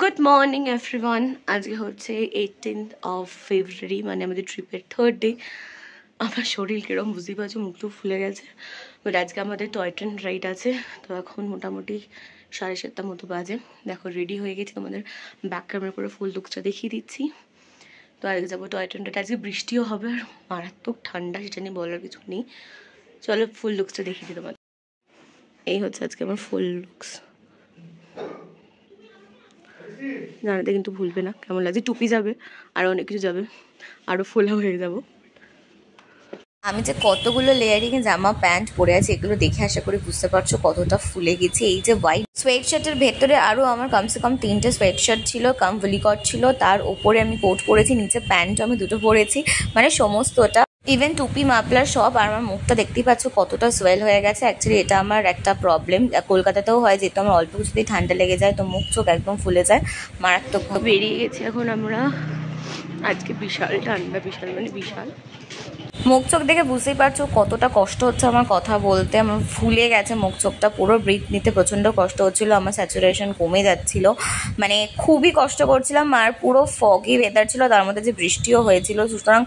Good morning everyone. আজকে হচ্ছে 18th of February, মানে আমাদের ট্রিপের থার্ড ডে। আমার শরীর কিরকম বুঝতেই পারছো, মুখ তো ফুলে গেছে। বাট আজকে আমাদের টয় ট্রেন রাইড আছে। তো এখন মোটামুটি 7:30 মতো বাজে। দেখো রেডি হয়ে গেছি, তোমাদের ব্যাক ক্যামেরা করে ফুল লুকসটা দেখিয়ে দিচ্ছি। তো আজকে যাবো টয় ট্রেন রাইড। আজকে বৃষ্টিও হবে আর মারাত্মক ঠান্ডা, সেটা নিয়ে বলার কিছু নেই। চলো ফুল লুকসটা দেখিয়ে দিই তোমাদের। এই হচ্ছে আজকে আমার ফুল লুকস। জানাতে কিন্তু ভুলবে না কেমন লাগছে। টুপি যাবে, আরও অনেক কিছু যাবে, আরও ফোলা হয়ে যাব। আমি যে কতগুলো লেয়ারিং জামা প্যান্ট পরে আছি এগুলো দেখে আশা করি বুঝতে পারছো কতটা ফুলে গেছে। এই যে হোয়াইট সোয়েট শার্টের ভেতরে আরও আমার কমসে কম 3টে সোয়েট শার্ট ছিল, কামভলি কট ছিল, তার উপরে আমি কোট পরেছি, নিচে প্যান্ট আমি দুটো পরেছি, মানে সমস্তটা ইভেন টুপি মাফলার সব। আর আমার মুখটা দেখতেই পাচ্ছ কতটা সোয়েল হয়ে গেছে। অ্যাকচুয়ালি এটা আমার একটা প্রবলেম, কলকাতাতেও হয়, যেহেতু আমার অল্প কিছুতেই ঠান্ডা লেগে যায় তো মুখ চোখ একদম ফুলে যায় মারাত্মক। বেরিয়ে গেছি এখন আমরা। আজকে বিশাল ঠান্ডা, বিশাল মানে বিশাল। মুখ চোখ দেখে বুঝতেই পারছো কতটা কষ্ট হচ্ছে আমার কথা বলতে। আমার ফুলে গেছে মুখ চোখটা পুরো, ব্রিথ নিতে প্রচণ্ড কষ্ট হচ্ছিল, আমার স্যাচুরেশন কমে যাচ্ছিল, মানে খুবই কষ্ট করছিলাম। আর পুরো ফগি ওয়েদার ছিল, তার মধ্যে যে বৃষ্টিও হয়েছিল, সুতরাং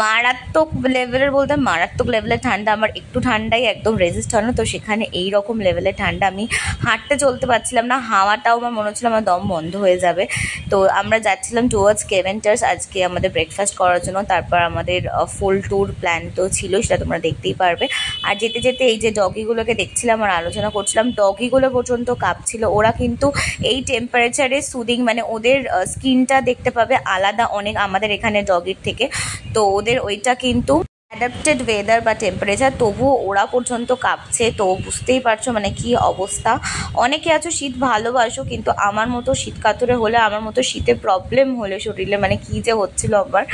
মারাত্মক লেভেলের বলতে মারাত্মক লেভেলের ঠান্ডা। আমার একটু ঠান্ডাই একদম রেজিস্ট হয় না, তো সেখানে এই রকম লেভেলের ঠান্ডা, আমি হাঁটতে চলতে পারছিলাম না, হাওয়াটাও আমার মনে হচ্ছিল আমার দম বন্ধ হয়ে যাবে। তো আমরা যাচ্ছিলাম টুয়ার্ডস কেভেন্টার্স আজকে আমাদের ব্রেকফাস্ট করার জন্য। তারপর আমাদের ফুল ট্যুর প্ল্যান তো ছিল, সেটা তোমরা দেখতেই পারবে। আর যেতে যেতে এই যে ডগিগুলোকে দেখছিলাম আর আলোচনা করছিলাম, ডগিগুলো পর্যন্ত কাঁপছিল। ওরা কিন্তু এই টেম্পারেচারে সুদিং, মানে ওদের স্কিনটা দেখতে পাবে আলাদা অনেক আমাদের এখানে ডগির থেকে। তো ওদের ওইটা কিন্তু অ্যাডাপ্টেড ওয়েদার বা টেম্পারেচার, তবুও ওরা পর্যন্ত কাঁপছে। তো বুঝতেই পারছো মানে কি অবস্থা। অনেকে আছো শীত ভালোবাসো, কিন্তু আমার মতো শীত কাতরে হলে, আমার মতো শীতে প্রবলেম হলে শরীরে, মানে কি যে হচ্ছিল আমার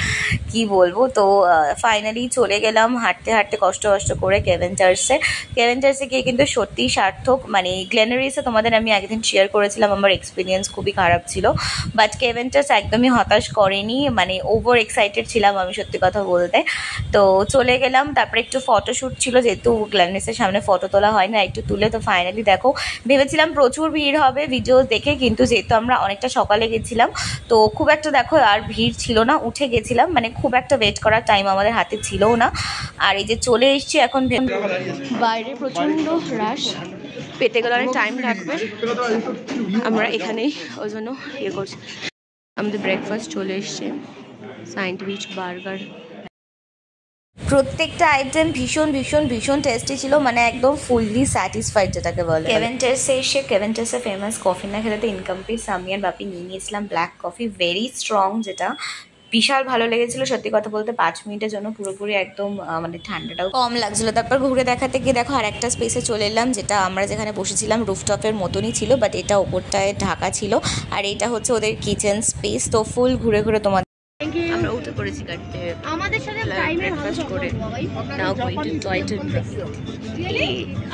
কি বলবো। তো ফাইনালি চলে গেলাম হাঁটতে হাঁটতে কষ্ট করে কেভেন্টার্সে গিয়ে কিন্তু সত্যিই সার্থক। মানে গ্লেনারিসে তোমাদের আমি একদিন শেয়ার করেছিলাম আমার এক্সপিরিয়েন্স খুবই খারাপ ছিল, বাট কেভেন্টার্স একদমই হতাশ করেনি, মানে ওভার এক্সাইটেড ছিলাম আমি সত্যি কথা বলতে। তো চলে গেলাম, তারপরে একটু ফটোশ্যুট ছিল, যেহেতু গ্ল্যানারিসের সামনে ফটো তোলা হয় না, একটু তুলে। তো ফাইনালি দেখো, ভেবেছিলাম প্রচুর ভিড় হবে ভিডিও দেখে, কিন্তু যেহেতু আমরা অনেকটা সকালে গেছিলাম তো খুব একটা দেখো আর ভিড় ছিল না, উঠে গেছিলাম, মানে খুব একটা ওয়েট করার টাইম আমাদের হাতে ছিলও না। আর এই যে চলে এসছি এখন। বাইরে প্রচণ্ড রাশ, পেতে গেলে অনেক টাইম লাগবে। আমরা এখানেই ওই জন্য ইয়ে করছি। আমাদের ব্রেকফাস্ট চলে এসছে, স্যান্ডউইচ, বার্গার, প্রত্যেকটা আইটেম ভীষণ ভীষণ ভীষণ টেস্টি ছিল, মানে একদম ফুললি স্যাটিসফাইড যেটাকে বলে। কেভেন্টার্সে ফেমাস কফি না খেলে তো ইনকমপ্লিট। আমি আর বাপি নিয়ে নিয়েছিলাম ব্ল্যাক কফি, ভেরি স্ট্রং, যেটা বিশাল ভালো লেগেছিল সত্যি কথা বলতে। 5 মিনিটের জন্য পুরোপুরি একদম মানে ঠান্ডাটাও কম লাগছিল। তারপর ঘুরে দেখাতে গিয়ে দেখো আর একটা স্পেসে চলে এলাম, যেটা আমরা যেখানে বসেছিলাম রুফটপের মতনই ছিল, বাট এটা ওপরটায় ঢাকা ছিল। আর এটা হচ্ছে ওদের কিচেন স্পেস। তো ফুল ঘুরে ঘুরে তোমার আমরা উঠে পড়েছি গাড়িতে আমাদের সাথে ব্রেকফাস্ট করে। Now going to toy train.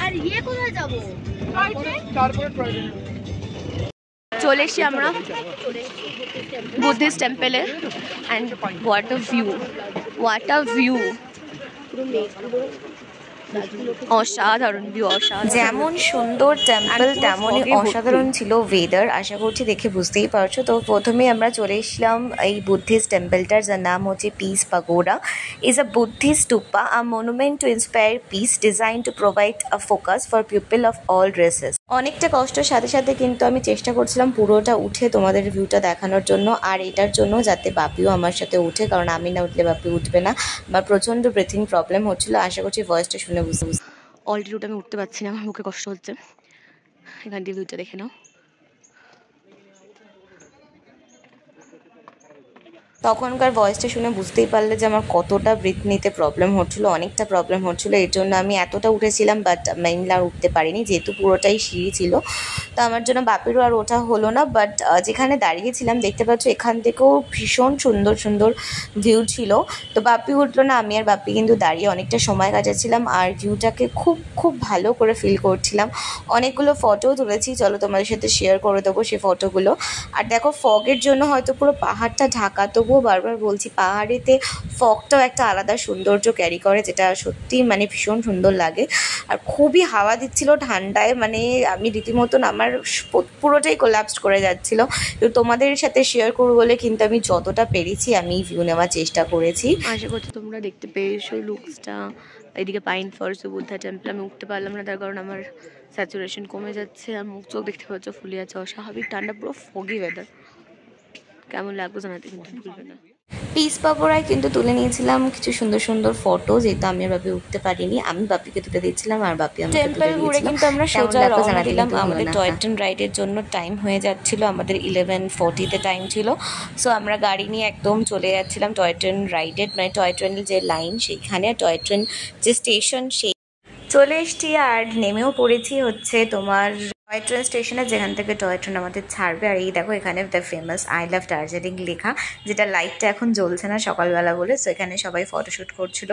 আর ইয়ে কোথায় যাব? চলে এসছি আমরা বুদ্ধিস্ট টেম্পলে, and what a view, what a view, অসাধারণ ভিউ, অসাধারণ। যেমন সুন্দর টেম্পল তেমনই অসাধারণ ছিল ওয়েদার, আশা করছি দেখে বুঝতেই পারছো। তো প্রথমে আমরা চলে এসলাম এই বুদ্ধিস্ট টেম্পলটার, যার নাম হচ্ছে piece pagoda. Is a Buddhist stupa, a monument to inspire peace, designed to provide a focus for people of all races. অনেকটা কষ্টের সাথে সাথে কিন্তু আমি চেষ্টা করছিলাম পুরোটা উঠে তোমাদের ভিউটা দেখানোর জন্য, আর এটার জন্য যাতে বাপিও আমার সাথে উঠে, কারণ আমি না উঠলে বাপি উঠবে না। আমার প্রচণ্ড ব্রিথিং প্রবলেম হচ্ছিলো, আশা করছি ভয়েসটা শুনে বুঝতে অলরেডি ওটা আমি উঠতে পারছি না, আমার মুখে কষ্ট হচ্ছে। এখান দিয়ে ভিউটা দেখে নাও। তখনকার ভয়েসটা শুনে বুঝতেই পারলে যে আমার কতটা ব্রিথ নিতে প্রবলেম হচ্ছিলো, অনেকটা প্রবলেম হচ্ছিলো। এর জন্য আমি এতটা উঠেছিলাম, বাট মেইনলি আর উঠতে পারিনি, যেহেতু পুরোটাই সিঁড়ি ছিল। তো আমার জন্য বাপিরও আর ওঠা হলো না। বাট যেখানে দাঁড়িয়েছিলাম দেখতে পাচ্ছ এখান থেকেও ভীষণ সুন্দর সুন্দর ভিউ ছিল। তো বাপি উঠলো না, আমি আর বাপি কিন্তু দাঁড়িয়ে অনেকটা সময় কাটাচ্ছিলাম, আর ভিউটাকে খুব খুব ভালো করে ফিল করছিলাম। অনেকগুলো ফটোও তুলেছি, চলো তোমাদের সাথে শেয়ার করে দেবো সেই ফটোগুলো। আর দেখো ফগের জন্য হয়তো পুরো পাহাড়টা ঢাকা, তবু তবুও বারবার বলছি পাহাড়েতে ফগটাও একটা আলাদা সৌন্দর্য ক্যারি করে, যেটা সত্যি মানে ভীষণ সুন্দর লাগে। আর খুবই হাওয়া দিচ্ছিল ঠান্ডায়, মানে আমি রীতিমতন আমার পুরোটাই কোলাপস করে যাচ্ছিল। তো তোমাদের সাথে শেয়ার করবো বলে কিন্তু আমি যতটা পেরেছি আমি ভিউ নেওয়ার চেষ্টা করেছি। আশা করছি তোমরা দেখতে পেয়েছো লুকসটা। এদিকে পাইন ফরেস্ট, বুদ্ধা টেম্পল আমি উঠতে পারলাম না, তার কারণ আমার স্যাচুরেশন কমে যাচ্ছে। আর মুখ চোখ দেখতে পাচ্ছ ফুলে আছে, অস্বাভাবিক ঠান্ডা, পুরো ফগি ওয়েদার। কেমন লাগবে জানাতে কিন্তু ভুলবে না। পিস পাকোড়ায় কিন্তু তুলে নিয়েছিলাম কিছু সুন্দর সুন্দর ফটো, যেহেতু আমি আর বাপি উঠতে পারিনি। আমি বাপিকে তুলে দিচ্ছিলাম আর বাপি আমাকে তুলে টেম্পল ঘুরে দিয়েছিল। কিন্তু আমরা কেমন সোজা লাগলো রওনা জানাতে দিলাম কিন্তু ভুলো আমাদের না। টয় ট্রেন রাইডের জন্য। টাইম হয়ে যাচ্ছিল আমাদের 11:40-তে টাইম ছিল। সো আমরা গাড়ি নিয়ে একদম চলে যাচ্ছিলাম টয় ট্রেন রাইডের, মানে টয় ট্রেনের যে লাইন সেইখানে, টয় ট্রেন যে স্টেশন সেই চলে এসছি। আর নেমেও পড়েছি হচ্ছে তোমার টয় ট্রেন স্টেশনে, যেখান থেকে টয় ট্রেন আমাদের ছাড়বে। আর এই দেখো এখানে the famous I love Darjeeling লেখা, যেটা লাইটটা এখন জ্বলছে না সকালবেলা বলে। সো এখানে সবাই ফটোশ্যুট করছিল।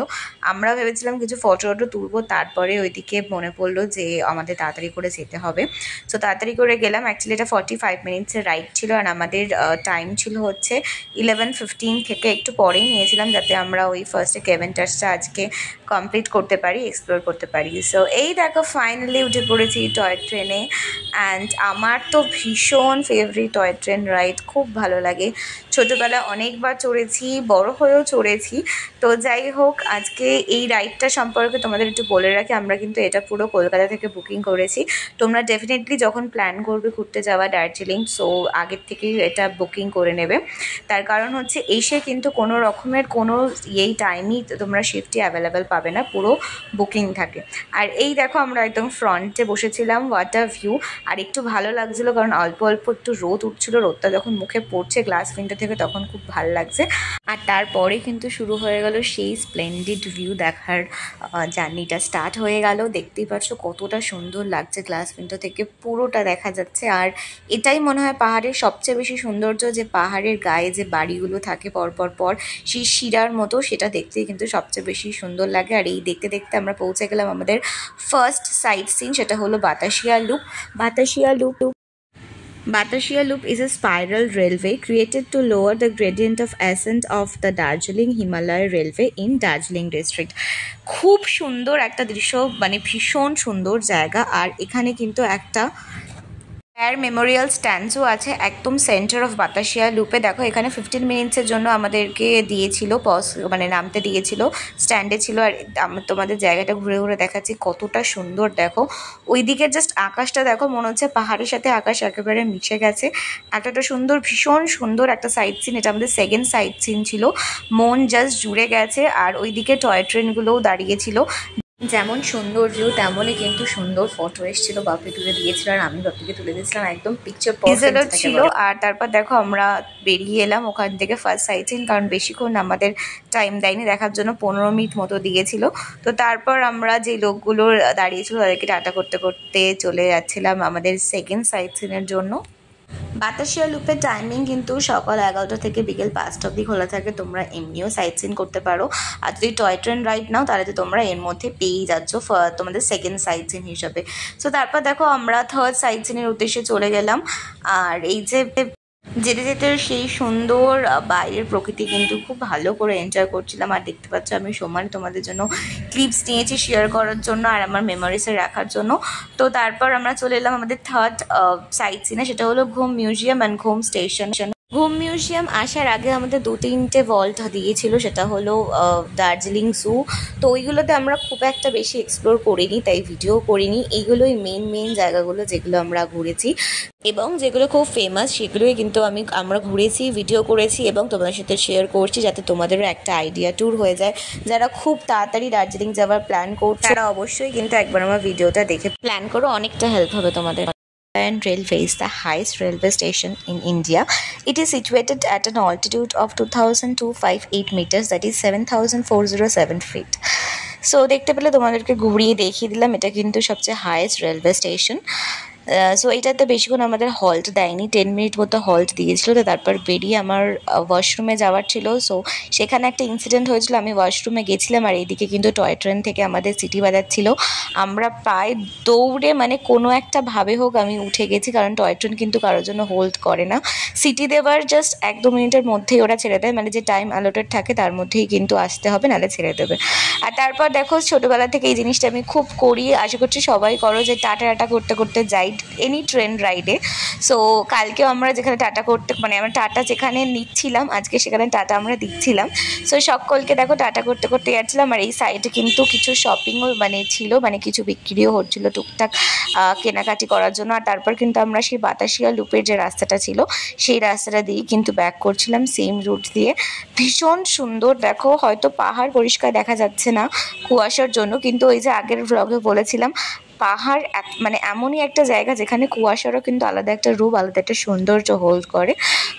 আমরা ভেবেছিলাম কিছু ফটো তুলবো, তারপরে ওইদিকে মনে পড়লো যে আমাদের তাড়াতাড়ি করে যেতে হবে। সো তাড়াতাড়ি করে গেলাম। অ্যাকচুয়ালি এটা 45 মিনিটসের রাইড ছিল, আর আমাদের টাইম ছিল হচ্ছে 11:15 থেকে একটু পরেই নিয়েছিলাম, যাতে আমরা ওই ফার্স্টে কেভেন্টার্সটা আজকে কমপ্লিট করতে পারি, এক্সপ্লোর করতে পারি। সো এই দেখো ফাইনালি উঠে পড়েছি টয় ট্রেনে। অ্যান্ড আমার তো ভীষণ ফেভারিট টয় ট্রেন রাইড, খুব ভালো লাগে। ছোটোবেলায় অনেকবার চড়েছি, বড় হয়েও চড়েছি। তো যাই হোক, আজকে এই রাইডটা সম্পর্কে তোমাদের একটু বলে রাখি, আমরা কিন্তু এটা পুরো কলকাতা থেকে বুকিং করেছি। তোমরা ডেফিনেটলি যখন প্ল্যান করবে ঘুরতে যাওয়া দার্জিলিং, সো আগের থেকেই এটা বুকিং করে নেবে। তার কারণ হচ্ছে এসে কিন্তু কোনো রকমের কোনো এই টাইমই তোমরা শিফটই অ্যাভেলেবেল পাবে না, পুরো বুকিং থাকে। আর এই দেখো আমরা একদম ফ্রন্টে বসেছিলাম, ওয়াটার ভিউ। আর একটু ভালো লাগছিলো কারণ অল্প অল্প একটু রোদ উঠছিল, রোদটা যখন মুখে পড়ছে গ্লাস উইন্ডো থেকে তখন খুব ভালো লাগছে। আর তারপরে কিন্তু শুরু হয়ে গেল সেই স্প্লেন্ডিড ভিউ দেখার জার্নিটা স্টার্ট হয়ে গেল। দেখতেই পাচ্ছ কতটা সুন্দর লাগছে, গ্লাস উইন্ডো থেকে পুরোটা দেখা যাচ্ছে। আর এটাই মনে হয় পাহাড়ের সবচেয়ে বেশি সৌন্দর্য, যে পাহাড়ের গায়ে যে বাড়িগুলো থাকে পরপর পর সেই শিরার মতো, সেটা দেখতেই কিন্তু সবচেয়ে বেশি সুন্দর লাগে। আর এই দেখতে দেখতে আমরা পৌঁছে গেলাম আমাদের ফার্স্ট সাইট সিন, সেটা হলো Batasia loop. Batashiya Loop is a spiral railway created to lower the gradient of ascent of the Darjeeling Himalaya Railway in Darjeeling district. খুব সুন্দর একটা দৃশ্য, মানে ভীষণ সুন্দর জায়গা। আর এখানে কিন্তু একটা মেমোরিয়াল স্ট্যান্ডও আছে একদম সেন্টার অফ বাতাসিয়া লুপে। দেখো এখানে 15 মিনিটসের জন্য আমাদেরকে দিয়েছিল পজ, মানে নামতে দিয়েছিল, স্ট্যান্ডে ছিল। আর তোমাদের জায়গাটা ঘুরে ঘুরে দেখাচ্ছি কতটা সুন্দর। দেখো ওইদিকে জাস্ট আকাশটা দেখো, মনে হচ্ছে পাহাড়ের সাথে আকাশ একেবারে মিশে গেছে। এতটা সুন্দর, ভীষণ সুন্দর একটা সাইট সিন। এটা আমাদের সেকেন্ড সাইট সিন ছিল, মন জাস্ট জুড়ে গেছে। আর ওইদিকে টয় ট্রেনগুলোও দাঁড়িয়েছিল। যেমন সুন্দর ভিউ তেমনই কিন্তু সুন্দর ফটো এসেছিল, বাপি তুলে দিয়েছিল আর আমি বাপিকে তুলে দিয়েছিলাম, একদম পিকচার পারফেক্ট ছিল। আর তারপর দেখো আমরা বেরিয়ে এলাম ওখান থেকে ফার্স্ট সাইট সিন, কারণ বেশিক্ষণ আমাদের টাইম দেয়নি দেখার জন্য, 15 মিনিট মতো দিয়েছিল। তো তারপর আমরা যে লোকগুলো দাঁড়িয়েছিল তাদেরকে টাটা করতে করতে চলে যাচ্ছিলাম আমাদের সেকেন্ড সাইট সিনের জন্য। বাতাসিয়া লুপের টাইমিং কিন্তু সকাল 11টা থেকে বিকেল 5টা অবধি খোলা থাকে। তোমরা এমনিও সাইট সিন করতে পারো, আর যদি টয় ট্রেন রাইড নাও তাহলে তো তোমরা এর মধ্যে পেয়েই যাচ্ছ তোমাদের সেকেন্ড সাইট সিন হিসাবে। সো তারপর দেখো আমরা থার্ড সাইট সিনের উদ্দেশ্যে চলে গেলাম। আর এই যে যেতে যেতে সেই সুন্দর বাইরের প্রকৃতি কিন্তু খুব ভালো করে এনজয় করছিলাম। আর দেখতে পাচ্ছ আমি সমানে তোমাদের জন্য ক্লিপস নিয়েছি শেয়ার করার জন্য আর আমার মেমোরিসে রাখার জন্য। তো তারপর আমরা চলে এলাম আমাদের থার্ড সাইট সিনে, সেটা হলো ঘুম মিউজিয়াম অ্যান্ড ঘুম স্টেশন। ঘুম মিউজিয়াম আসার আগে আমাদের 2-3টে ভল্ট দিয়েছিল, সেটা হলো দার্জিলিং জু। তো ওইগুলোতে আমরা খুব একটা বেশি এক্সপ্লোর করিনি, তাই ভিডিও করিনি। এইগুলোই মেন জায়গাগুলো যেগুলো আমরা ঘুরেছি, এবং যেগুলো খুব ফেমাস সেগুলোই কিন্তু আমরা ঘুরেছি, ভিডিও করেছি এবং তোমাদের সাথে শেয়ার করছি, যাতে তোমাদেরও একটা আইডিয়া ট্যুর হয়ে যায়। যারা খুব তাড়াতাড়ি দার্জিলিং যাওয়ার প্ল্যান করছে তারা অবশ্যই কিন্তু একবার আমার ভিডিওটা দেখে প্ল্যান করো, অনেকটা হেল্প হবে তোমাদের। Railway is the highest railway station in India. It is situated at an altitude of 2258 meters, that is 7407 feet. So দেখতে পেলে তোমাদেরকে ঘুরিয়ে দেখিয়ে দিলাম, এটা কিন্তু সবচেয়ে হাইয়েস্ট রেলওয়ে স্টেশন। সো এটাতে বেশিক্ষণ আমাদের হল্ট দেয়নি, 10 মিনিট মতো হল্ট দিয়েছিল। তো তারপর বেরিয়ে আমার ওয়াশরুমে যাওয়ার ছিল। সো সেখানে একটা ইনসিডেন্ট হয়েছিল, আমি ওয়াশরুমে গেছিলাম আর এইদিকে কিন্তু টয় ট্রেন থেকে আমাদের সিটি বাজাচ্ছিল। আমরা প্রায় দৌড়ে মানে কোনো একটা ভাবে হোক আমি উঠে গেছি, কারণ টয় ট্রেন কিন্তু কারোর জন্য হোল্ড করে না। সিটি দেওয়ার জাস্ট 1-2 মিনিটের মধ্যেই ওরা ছেড়ে দেয়, মানে যে টাইম অ্যালোটেড থাকে তার মধ্যেই কিন্তু আসতে হবে, নাহলে ছেড়ে দেবে। আর তারপর দেখো ছোটোবেলা থেকে এই জিনিসটা আমি খুব করি, আশা করছি সবাই করো, যে টাটা টাটা করতে করতে যাই এনি ট্রেন রাইডে। সো কালকেও আমরা যেখানে টাটা করতে মানে আমরা টাটা যেখানে নিচ্ছিলাম আজকে সেখানে টাটা আমরা দিচ্ছিলাম। সো সকলকে দেখো টাটা করতে করতে যাচ্ছিলাম। আর এই সাইডে কিন্তু কিছু শপিংও মানে ছিল, মানে কিছু বিক্রিও হচ্ছিল টুকটাক কেনাকাটি করার জন্য। আর তারপর কিন্তু আমরা সেই বাতাসিয়া লুপের যে রাস্তাটা ছিল সেই রাস্তাটা দিয়ে কিন্তু ব্যাক করছিলাম, সেম রুট দিয়ে। ভীষণ সুন্দর, দেখো হয়তো পাহাড় পরিষ্কার দেখা যাচ্ছে না কুয়াশার জন্য, কিন্তু ওই যে আগের ব্লগে বলেছিলাম পাহাড় মানে এমনই একটা জায়গা যেখানে কুয়াশারও কিন্তু আলাদা একটা রূপ, আলাদা একটা সৌন্দর্য হোল্ড করে।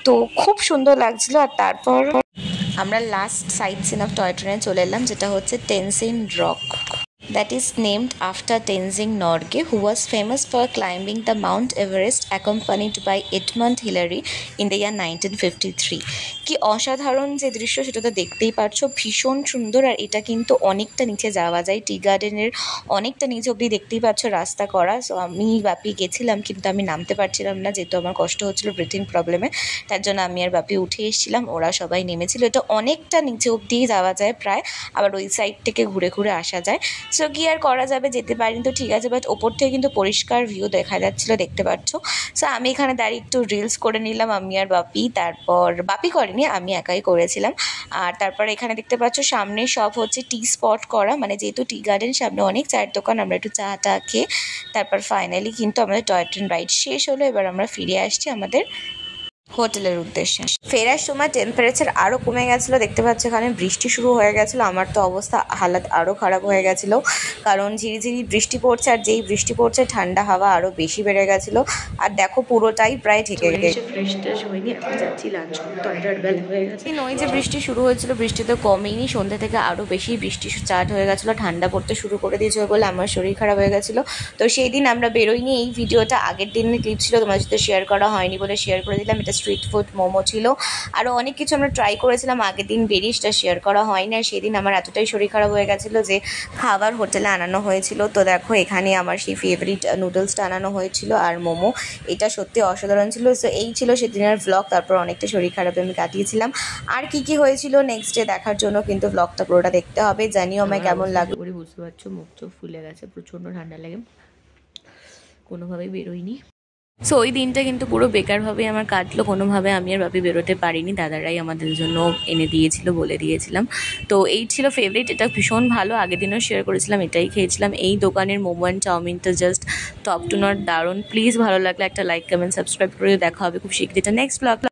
তো খুব সুন্দর লাগছিল। আর তারপর আমরা last sightseeing of toy ট্রেনে চলে এলাম, যেটা হচ্ছে Tenzing rock, that is named after Tenzing Norgay, who was famous for climbing the Mount Everest accompanied by Edmund Hillary in the year 1953. কি অসাধারণ যে দৃশ্য সেটা তো দেখতেই পারছো, ভীষণ সুন্দর। আর এটা কিন্তু অনেকটা নিচে যাওয়া যায়, টি গার্ডেনের অনেকটা নিচে অবধি দেখতেই পাচ্ছ রাস্তা করা। সো আমি বাপি গেছিলাম কিন্তু আমি নামতে পারছিলাম না, যেহেতু আমার কষ্ট হচ্ছিলো ব্রিথিং প্রবলেমে, তার জন্য আমি আর বাপি উঠে এসেছিলাম, ওরা সবাই নেমেছিল। এটা অনেকটা নিচে অবধিই যাওয়া যায় প্রায়, আবার ওই সাইড থেকে ঘুরে ঘুরে আসা যায়। সো কি আর করা যাবে, যেতে পারিনি তো ঠিক আছে, বাট ওপর থেকে কিন্তু পরিষ্কার ভিউ দেখা যাচ্ছিলো, দেখতে পাচ্ছ। সো আমি এখানে দাঁড়িয়ে একটু রিলস করে নিলাম আমি আর বাপি, তারপর বাপি করেনি আমি একাই করেছিলাম। আর তারপর এখানে দেখতে পাচ্ছ সামনে সব হচ্ছে টি স্পট করা, মানে যেহেতু টি গার্ডেন সামনে অনেক চায়ের দোকান, আমরা একটু চা টা খেয়ে তারপর ফাইনালি কিন্তু আমাদের টয় ট্রেন রাইড শেষ হলো। এবার আমরা ফিরে আসছি আমাদের হোটেলের উদ্দেশ্যে। ফেরার সময় টেম্পারেচার আরও কমে গেছিলো, দেখতে পাচ্ছ এখানে বৃষ্টি শুরু হয়ে গেছিলো। আমার তো অবস্থা হালাত আরও খারাপ হয়ে গেছিলো, কারণ ঝিরিঝিরি বৃষ্টি পড়ছে, আর যেই বৃষ্টি পড়ছে ঠান্ডা হাওয়া আরও বেশি বেড়ে গেছিলো। আর দেখো পুরোটাই প্রায় ঢেকে গেছে। ফ্রেশ ট্রেশ হয়নি, এখন যাচ্ছি লাঞ্চ করতে, অর্ডার বেলা হয়ে গেছে। নয় যে বৃষ্টি শুরু হয়েছিল, বৃষ্টি তো কমেইনি, সন্ধ্যা থেকে আরও বেশি বৃষ্টি স্টার্ট হয়ে গেছিলো, ঠান্ডা পড়তে শুরু করে দিয়েছিল বলে আমার শরীর খারাপ হয়ে গেছিলো। তো সেই দিন আমরা বেরোইনি, এই ভিডিওটা আগের দিনের ক্লিপ ছিল, তোমার সাথে শেয়ার করা হয়নি বলে শেয়ার করে দিলাম। এটা স্ট্রিট ফুড মোমো ছিল, আরও অনেক কিছু আমরা ট্রাই করেছিলাম আগের দিন বেরিয়ে, সেটা শেয়ার করা হয়নি। আর সেদিন আমার এতটাই শরীর খারাপ হয়ে গেছিলো যে খাবার হোটেলে আনানো হয়েছিল। তো দেখো এখানে আমার সেই ফেভারিট নুডলসটা আনানো হয়েছিল আর মোমো, এটা সত্যি অসাধারণ ছিল। সো এই ছিল সেদিনের ব্লগ, তারপর অনেকটা শরীর খারাপে আমি কাটিয়েছিলাম। আর কি কি হয়েছিল নেক্সট ডে দেখার জন্য কিন্তু ব্লগটা পুরোটা দেখতে হবে। জানিও আমায় কেমন লাগলো। বুঝতে পারছো মুখ চোখ ফুলে গেছে, প্রচণ্ড ঠান্ডা লাগে, কোনোভাবেই বেরোয়নি। সো ওই দিনটা কিন্তু পুরো বেকারভাবে আমার কাটলো, কোনোভাবে আমি আর বাপি বেরোতে পারিনি, দাদারাই আমাদের জন্য এনে দিয়েছিল, বলে দিয়েছিলাম। তো এই ছিল ফেভারিট, এটা ভীষণ ভালো, আগের দিনও শেয়ার করেছিলাম, এটাই খেয়েছিলাম। এই দোকানের মোমো অ্যান্ড চাউমিন তো জাস্ট টপ টু নট দারুণ। প্লিজ ভালো লাগলে একটা লাইক কমেন্ট সাবস্ক্রাইব করে দেখা হবে খুব শীঘ্রই নেক্সট ব্লগ।